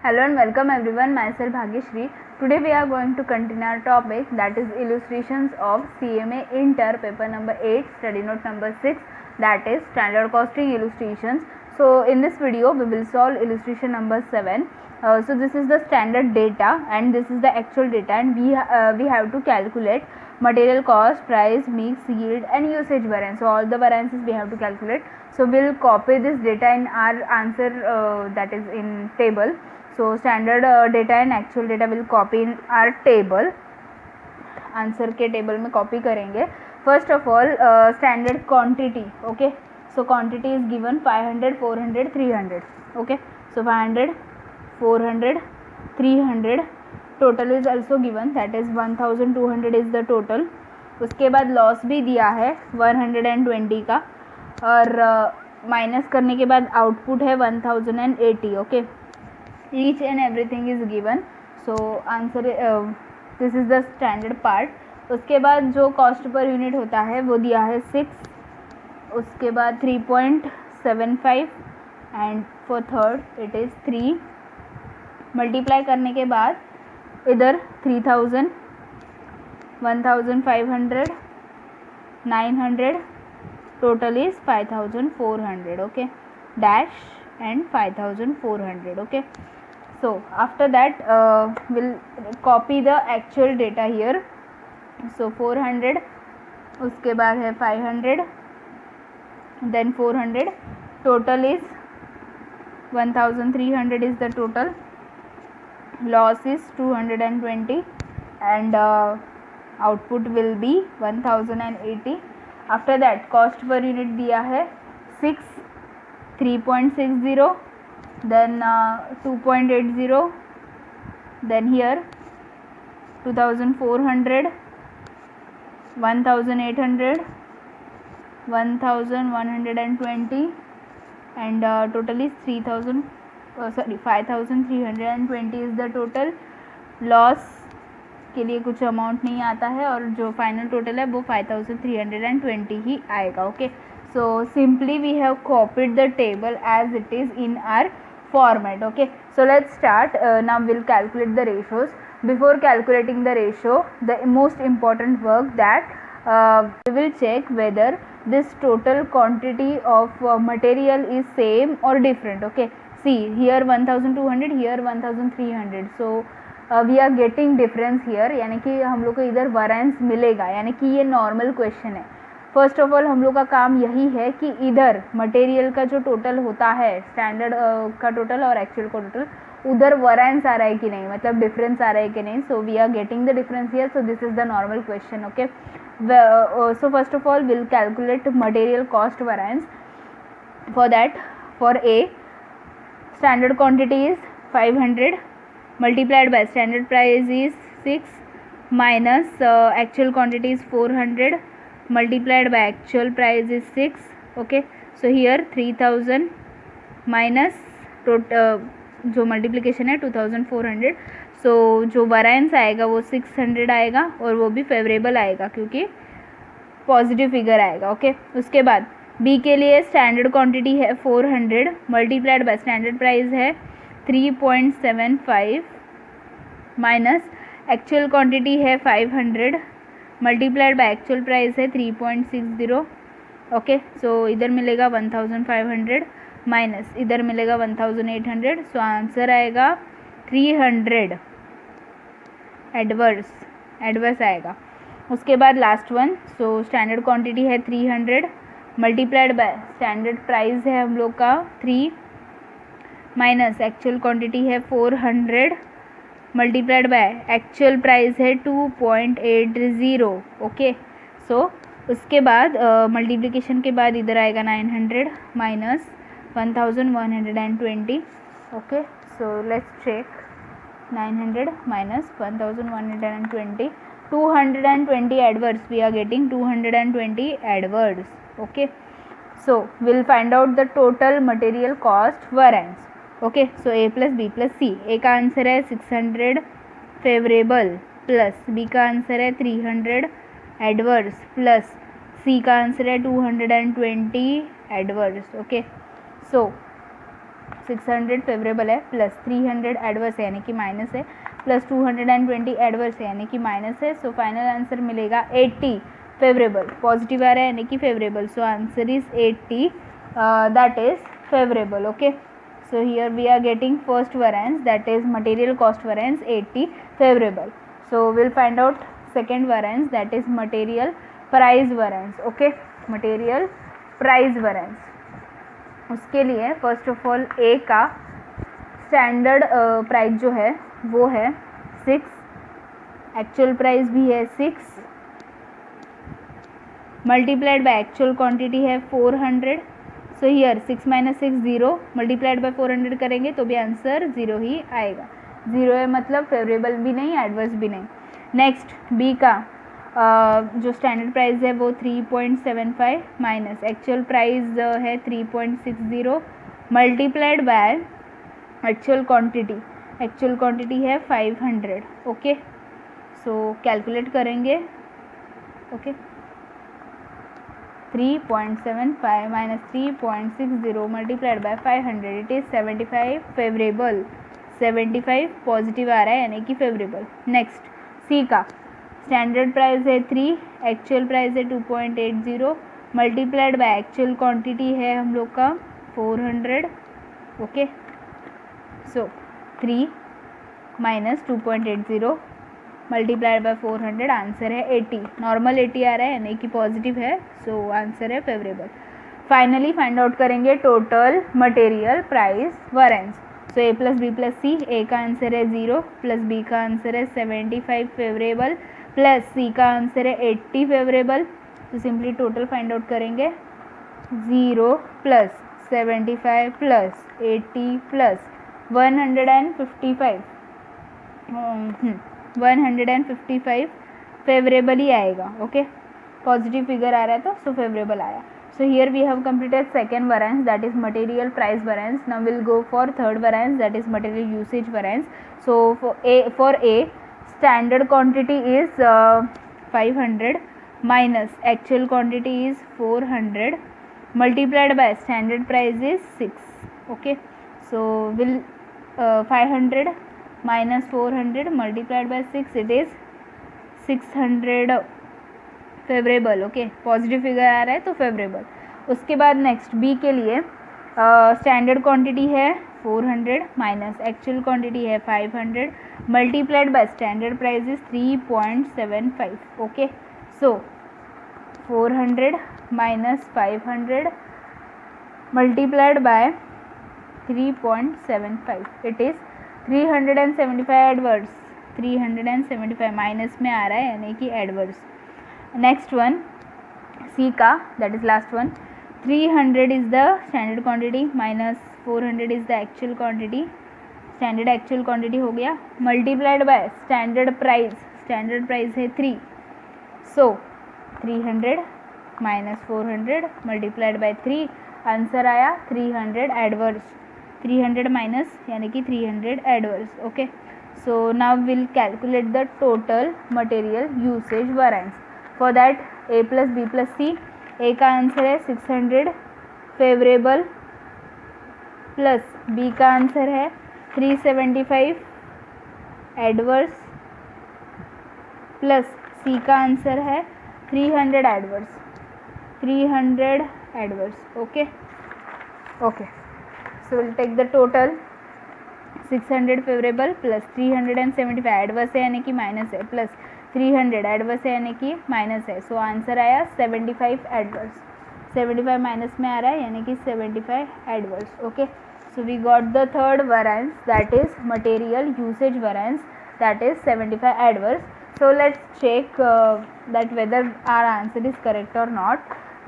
Hello and welcome everyone, myself Bhagyashree. Today we are going to continue our topic, that is illustrations of CMA Inter paper number 8 study note number 6, that is standard costing illustrations. So in this video we will solve illustration number 7. So this is the standard data and this is the actual data, and we have to calculate material cost, price, mix, yield and usage variance. So all the variances we have to calculate. So we'll copy this data in our answer, that is in table. So standard data and actual data will copy in our table, answer के table में copy करेंगे. First of all standard quantity. Okay, so quantity is given 500, 400, 300. Okay, so 500, 400, 300. Total is also given, that is 1200 is the total. उसके बाद loss भी दिया है 120 का, और माइनस करने के बाद आउटपुट है 1080. Okay, each and everything is given. So answer, this is the standard part. उसके बाद जो कॉस्ट पर यूनिट होता है वो दिया है 6, उसके बाद 3.75 and for third it is 3. Multiply करने के बाद इधर 3000, 1500, 900, total is 5400. Okay, dash and 5400. okay, so after that we'll copy the actual data here. So 400, उसके बाद है 500, then 400, total is 1300 is the total. Loss is 220 and output will be 1080. after that cost per unit दिया है 6, 3.60, then 2.80, then here 2400, 1800, 1120 and total is 5320 is the total. Loss के लिए कुछ amount नहीं आता है और जो फाइनल टोटल है वो 5320 ही आएगा. Okay, so simply we have copied the table as it is in our format. Okay, so let's start. Now we'll calculate the ratios. Before calculating the ratio, the most important work that we will check whether this total quantity of material is same or different. Okay, see here 1200, here 1300. So we are getting difference here, यानी कि हम लोग को इधर variance मिलेगा, यानी कि ये normal question है. फर्स्ट ऑफ ऑल हम लोग का काम यही है कि इधर मटेरियल का जो टोटल होता है, स्टैंडर्ड का टोटल और एक्चुअल का टोटल, उधर वैरिएंस आ रहा है कि नहीं, मतलब डिफरेंस आ रहा है कि नहीं. So we are getting the difference here. So this is the normal question. Okay, so first of all will calculate material cost variance. For that, for a standard quantity is 500 multiplied by standard price is 6 minus actual quantity is 400 multiplied by actual price is 6. okay, so here 3000 minus जो multiplication है 2400. so जो variance आएगा वो 600 आएगा और वो भी favourable आएगा क्योंकि पॉजिटिव फिगर आएगा. ओके, उसके बाद बी के लिए स्टैंडर्ड क्वांटिटी है 400 मल्टीप्लाइड बाय स्टैंडर्ड प्राइस है 3.75 माइनस एक्चुअल क्वांटिटी है 500 मल्टीप्लाइड बाय एक्चुअल प्राइस है 3.60. ओके, सो इधर मिलेगा 1500 माइनस इधर मिलेगा 1800. सो आंसर आएगा 300. एडवर्स आएगा. उसके बाद लास्ट वन. सो स्टैंडर्ड क्वांटिटी है 300 मल्टीप्लाइड बाय स्टैंडर्ड प्राइस है हम लोग का 3 माइनस एक्चुअल क्वांटिटी है 400 मल्टीप्लाइड बाय एक्चुअल प्राइस है 2.80. ओके, सो उसके बाद मल्टीप्लिकेशन के बाद इधर आएगा 900 minus 1120. Okay, so let's check. 900 minus 1120, 220 adverse. We are getting 220 adverse. Okay, so will find out the total material cost variance. Okay, so A plus B plus C. A का answer है 600 favourable plus B का answer है 300 adverse plus C का answer है 220 adverse. Okay, so 600 favourable है, plus 300 adverse है यानी कि माइनस है, प्लस 220 एडवर्स है यानी कि माइनस है. सो फाइनल आंसर मिलेगा 80 फेवरेबल. पॉजिटिव आ रहा है यानी कि favourable. So answer is 80, that is favourable. Okay, so here we are getting first variance, that is material cost variance 80 favorable. So we'll find out second variance, that is material price variance. Okay, material price variance. उसके लिए first of all ए का standard price जो है वो है 6, actual price भी है 6, multiplied by actual quantity है 400. So here 6 minus 6 0, multiplied by 400 करेंगे तो भी आंसर 0 ही आएगा. 0 है मतलब फेवरेबल भी नहीं, एडवर्स भी नहीं. नेक्स्ट बी का जो स्टैंडर्ड प्राइस है वो 3.75 माइनस एक्चुअल प्राइस है 3.60 मल्टीप्लाइड बाय एक्चुअल क्वांटिटी है 500. ओके, सो कैलकुलेट करेंगे. Okay, 3.75 minus 3.60 multiplied by 500, it is 75 favourable. 75 positive आ रहा है यानी कि फेवरेबल. नेक्स्ट सी का स्टैंडर्ड प्राइस है 3, एक्चुअल प्राइस है 2.80 मल्टीप्लाइड बाय एक्चुअल क्वांटिटी है हम लोग का 400. Okay, so 3 minus 2.80 multiplied by 400, answer है 80. नॉर्मल 80 आ रहा है यानी कि पॉजिटिव है, सो आंसर है फेवरेबल. फाइनली फाइंड आउट करेंगे total material price variance. So A plus B plus C, A का आंसर है 0, प्लस बी का आंसर है 75 फेवरेबल, प्लस सी का आंसर है 80 फेवरेबल. तो सिंपली टोटल फाइंड आउट करेंगे. 0 प्लस 75 प्लस 80 प्लस 155, 155 फेवरेबल ही आएगा. ओके, पॉजिटिव फिगर आ रहा है तो सो फेवरेबल आया. So here we have completed second variance, that is material price variance. Now will go for third variance, that is material usage variance. So for a standard quantity is 500 minus actual quantity is 400 multiplied by standard price is 6. Okay, so will 500 minus 400 multiplied by 6, it is 600 favourable. Okay, positive figure आ रहा है तो favourable. उसके बाद next B के लिए standard quantity है 400 minus actual quantity है 500 multiplied by standard price is 3.75. Okay, so 400 minus 500 multiplied bye 3.75, it is 375 adverse. 375 minus में आ रहा है यानी कि एडवर्स. नेक्स्ट वन सी का, that is last one. 300 is the standard quantity minus 400 is the actual quantity. Standard actual quantity हो गया multiplied by standard price है 3. So 300 minus 400 multiplied by 3, answer आया 300 एडवर्स. 300 माइनस यानी कि 300 adverse. Okay, so now will calculate the total material usage variance. For that A plus B plus C, A का answer है 600 favourable, plus B का answer है 375 adverse, plus C का answer है 300 adverse. 300 adverse. Okay, okay, so we'll take the total 600 favourable plus 375 adverse है यानी कि minus है, प्लस 300 एडवर्स है यानी कि माइनस है. सो आंसर आया 75 एडवर्स. 75 माइनस में आ रहा है यानी कि 75 adverse. Okay, so we got the third variance, that is material usage variance, that is 75 adverse. So let's check that whether our answer is correct or not.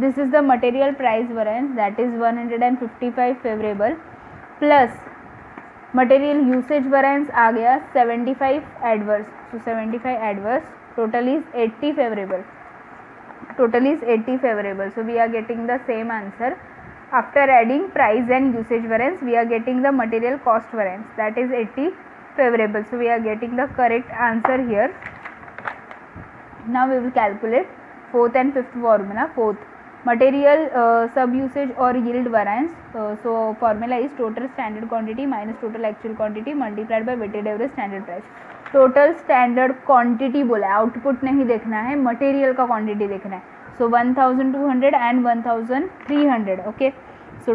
This is the material price variance, that is 155 favorable, plus material usage variance आ गया 75 adverse. So 75 adverse, total is 80 favorable. Total is 80 favorable. So we are getting the same answer. After adding price and usage variance, we are getting the material cost variance, that is 80 favorable. So we are getting the correct answer here. Now we will calculate fourth and fifth formula. Fourth, material sub usage और yield variance, so formula is total standard quantity minus total actual quantity multiplied by weighted average standard price. Total standard quantity बोला है, output नहीं देखना है, material का quantity देखना है। So 1200 and 1300, okay. So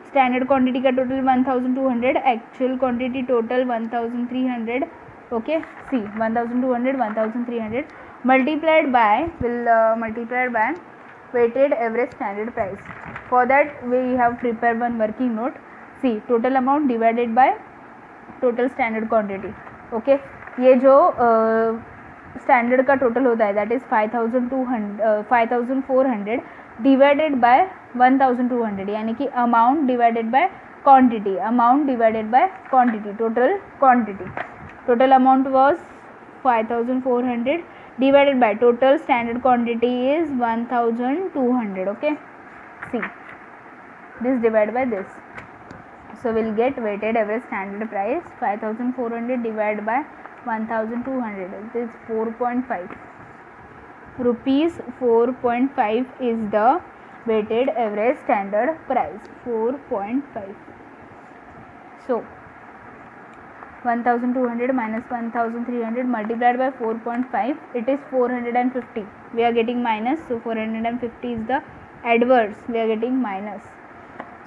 standard quantity का total 1200, actual quantity total 1300, okay. C 1200 1300 multiplied by weighted average standard price. For that we have prepared one working note. See total amount divided by total standard quantity, okay। ये जो standard का total होता है that is 5400 divided by 1200, यानी कि amount divided by quantity, amount divided by quantity, total quantity. Total amount was 5400 divided by total standard quantity is 1200, okay। See this divided by this, so we'll get weighted average standard price 5400 divided by 1200, it is 4.5 rupees। 4.5 is the weighted average standard price, 4.5। so 1200 minus 1300 multiplied by 4.5, it is 450, we are getting minus, so 450 is the adverse, we are getting minus।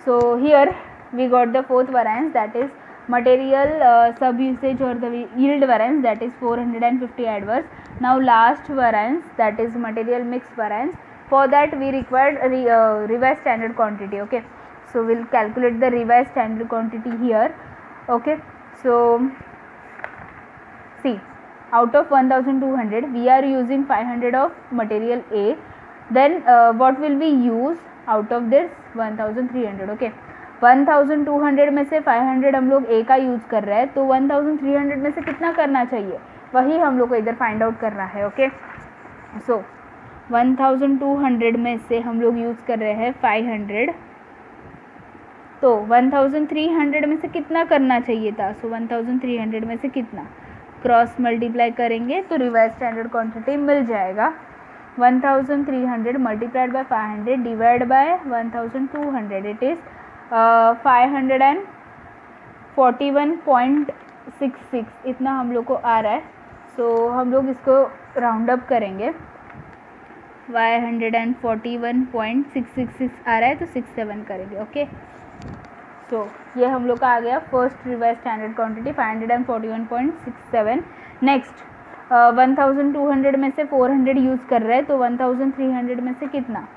so here we got the fourth variance, that is material sub usage or the yield variance, that is 450 adverse। now last variance, that is material mix variance, for that we required revised standard quantity, okay। so we'll calculate the revised standard quantity here, okay। so see out of 1200 we are using 500 of material A, then what will we use out of this 1300, okay। 1200 में से 500 हम लोग A का use कर रहे हैं, तो 1300 में से कितना करना चाहिए वही हम लोग को इधर फाइंड आउट करना है, ओके। सो 1200 में से हम लोग यूज कर रहे हैं 500, तो 1300 में से कितना करना चाहिए था, सो 1300 में से कितना क्रॉस मल्टीप्लाई करेंगे तो रिवाइज स्टैंडर्ड क्वांटिटी मिल जाएगा। 1300 multiplied bye 500 divide by 1200, it is 541.66 इतना हम लोग को आ रहा है। सो हम लोग इसको राउंड अप करेंगे, 541.666 आ रहा है तो 67 करेंगे, ओके। सो ये हम लोग का आ गया first revise standard quantity 541.67। Next 1200 में से 400 यूज़ कर रहे हैं, तो 1300 में से कितना,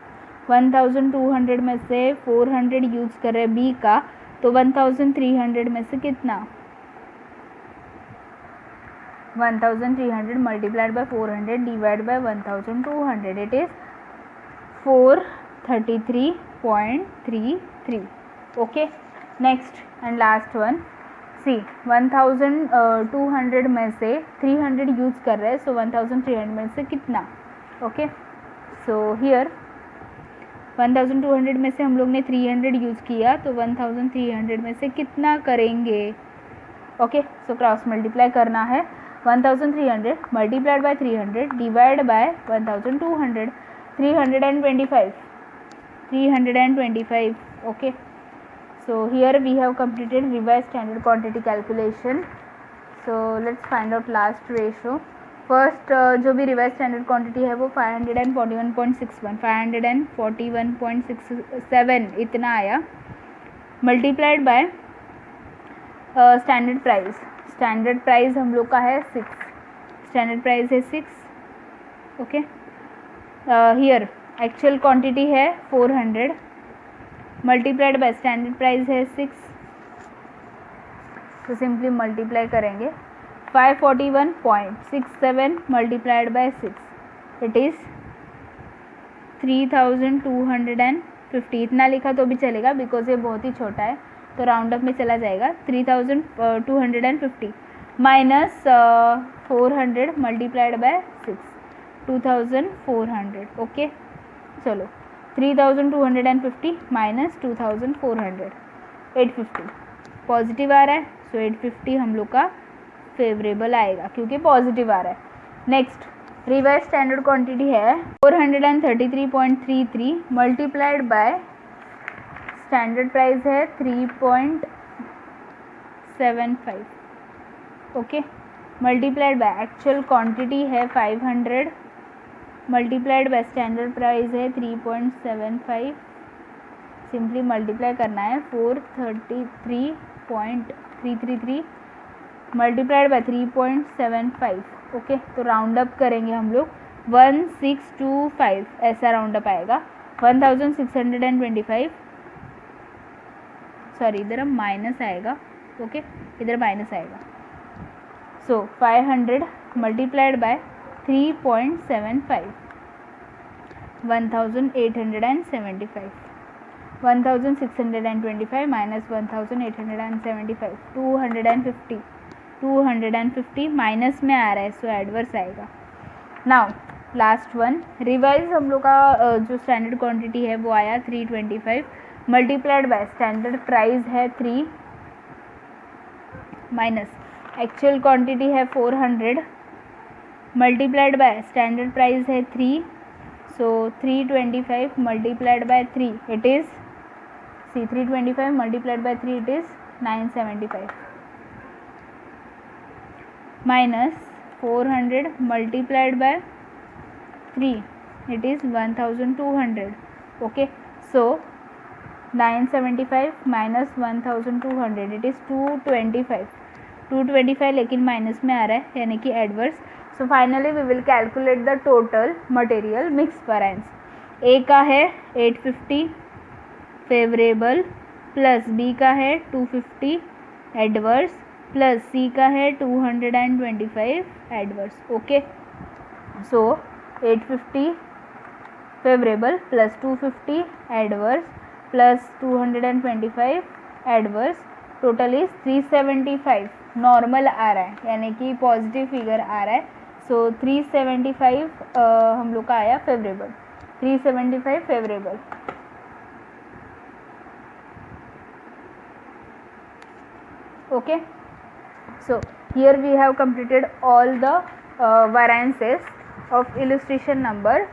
1200 में से 400 यूज़ कर रहे हैं बी का, तो 1300 में से कितना, 1300 multiplied by 400 divide by 1200, it is 433.33, okay. Next and last one, C 1200 में से 300 यूज़ कर रहे हैं, सो 1300 में से कितना, ओके। सो हियर 1200 में से हम लोग ने 300 यूज़ किया, तो 1300 में से कितना करेंगे, ओके। सो क्रॉस मल्टीप्लाई करना है, 1300 multiplied bye 300 divide by 1200, 325, okay. So here we have completed revised standard quantity calculation. So let's find out last ratio. First जो भी revised standard quantity है वो 541.67 इतना आया, multiplied by standard price। standard price हम लोग का है 6, standard price है 6, okay। here actual quantity है 400 मल्टीप्लाइड बाय स्टैंडर्ड प्राइस है 6, तो सिंपली मल्टीप्लाई करेंगे 541.67 मल्टीप्लाइड बाय 6, इट इज़ 3250। इतना लिखा तो भी चलेगा बिकॉज ये बहुत ही छोटा है, तो राउंड अप में चला जाएगा। 3250 माइनस 400 मल्टीप्लाइड बाय 6, 2400, ओके। चलो 3250 माइनस 2400, 850 पॉजिटिव आ रहा है, सो 850 हम लोग का फेवरेबल आएगा क्योंकि पॉजिटिव आ रहा है। नेक्स्ट रिवाइज स्टैंडर्ड क्वांटिटी है 433.33 मल्टीप्लाइड बाय स्टैंडर्ड प्राइस है 3.75, okay, multiplied by actual quantity है 500 मल्टीप्लाइड बाय स्टैंडर्ड प्राइस है 3.75, सिंपली मल्टीप्लाई करना है 433.333 मल्टीप्लाइड बाय 3.75, ओके। तो राउंड अप करेंगे हम लोग 1625 ऐसा राउंड अप आएगा 1625, सॉरी इधर माइनस आएगा, ओके, इधर माइनस आएगा। सो 500 मल्टीप्लाइड बाय 3.75 1875, 1625 माइनस 1875 250 माइनस में आ रहा है, सो एडवर्स आएगा। नाउ लास्ट वन, रिवाइज हम लोग का जो स्टैंडर्ड क्वांटिटी है वो आया 325 मल्टीप्लाइड बाय स्टैंडर्ड प्राइस है 3 माइनस एक्चुअल क्वांटिटी है 400 मल्टीप्लाइड बाय स्टैंडर्ड प्राइस है 3, सो 325 multiplied by 3 it is 325 multiplied by 3 it is 975 minus 400 multiplied by 3 it is 1200, okay, so 975 minus 1200 it is 225 लेकिन minus में आ रहा है यानी कि adverse. So finally we will calculate the total material mix variance. A का है 850 favourable plus B का है 250 एडवर्स प्लस सी का है 225 adverse, okay. So 850 favourable plus 250 adverse plus 225 adverse, total is 375 normal आ रहा है यानी कि पॉजिटिव फिगर आ रहा है। सो 375 हम लोग का आया favourable, 375 favourable, okay. So here we have completed all the variances of illustration number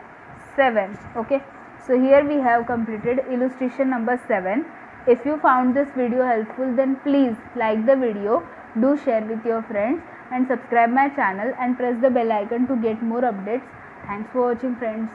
7, okay. So here we have completed illustration number 7. If you found this video helpful, then please like the video, do share with your friends and subscribe my channel and press the bell icon to get more updates. Thanks for watching, friends.